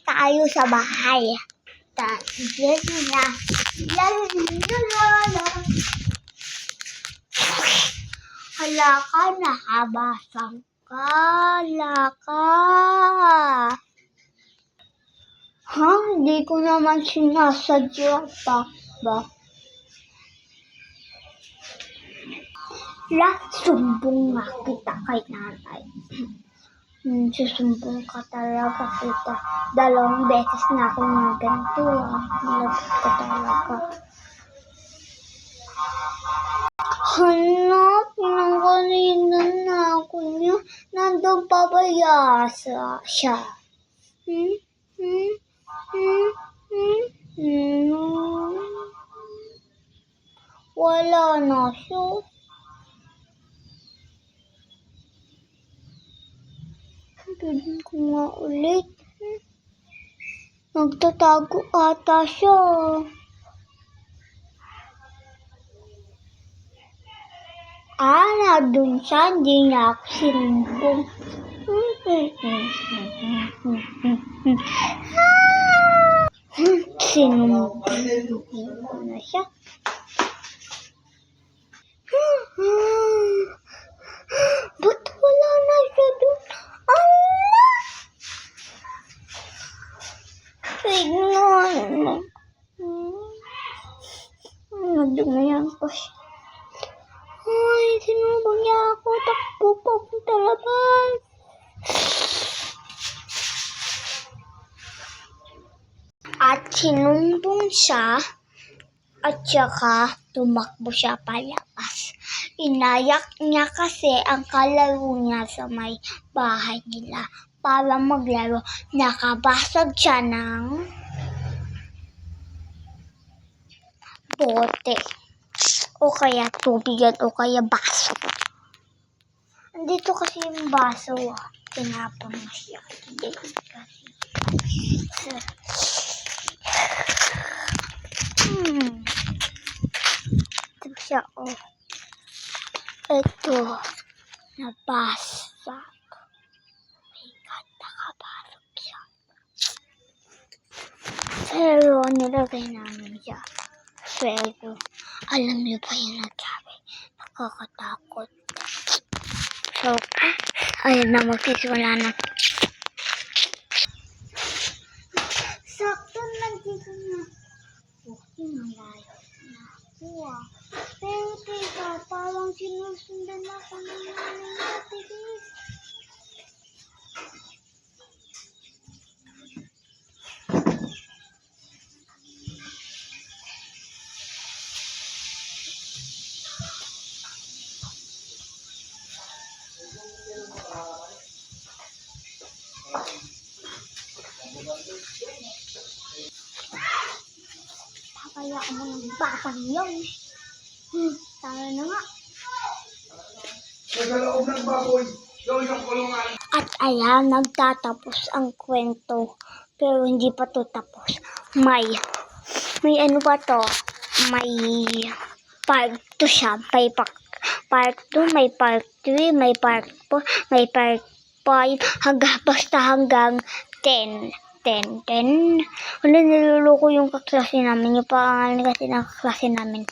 tayo sa bahay. Yan na. Hala ka, nakabasang ka. Hala ka. Ha? Hindi ko naman sinasadya pa ba? Sumbong nga kita kay nanay. Susumbong ka talaga kita. 2 beses na ako na ganito. Nilabot ka talaga. Hala, pinangganinan na ako niya. Nandun pa ba siya? Wala na siya. Tignan ko nga ulit. Nagtatago ata siya. Nandun siya. Hindi niya ako sinumbong. Sinumbong ko na siya. Ba't wala na siya dun? Tignan mo. Nadumayan pa siya. Ay, sinumbong niya ako. Takbo pa akong talabas. At sinumbong siya. At saka tumakbo siya palabas. Inayak niya kasi ang kalaro niya sa may bahay nila para maglaro. Nakabasag siya ng bote. O kaya tubigan o kaya baso. Andito kasi yung baso. Tinapon mo siya. Hindi kasi. Ito siya, oh. Ito. Nabasag. My God, nakabasag siya. Pero nilagay namin siya. Pero, alam niyo ba yung nagsabi? Nakakatakot. So, ayun na, magsisimula na. Sakto nandito na. Okay, malayo na ako. Pero teka, parang sinusundan ako ng nanay natin. Papaya mo ng batang yun. Tara na nga. At ayan, nagtatapos ang kwento. Pero hindi pa to tapos. May ano ba to? May part 2 siya. May part 2, may part 3, may part 4, may part 5, hanggang 10. Wala, niloloko yung kaklase namin. Yung pangalan kasi ng kaklase namin.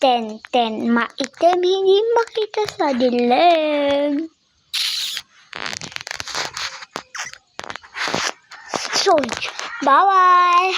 10. Maitim, hindi makita sa dilim. So, bye-bye!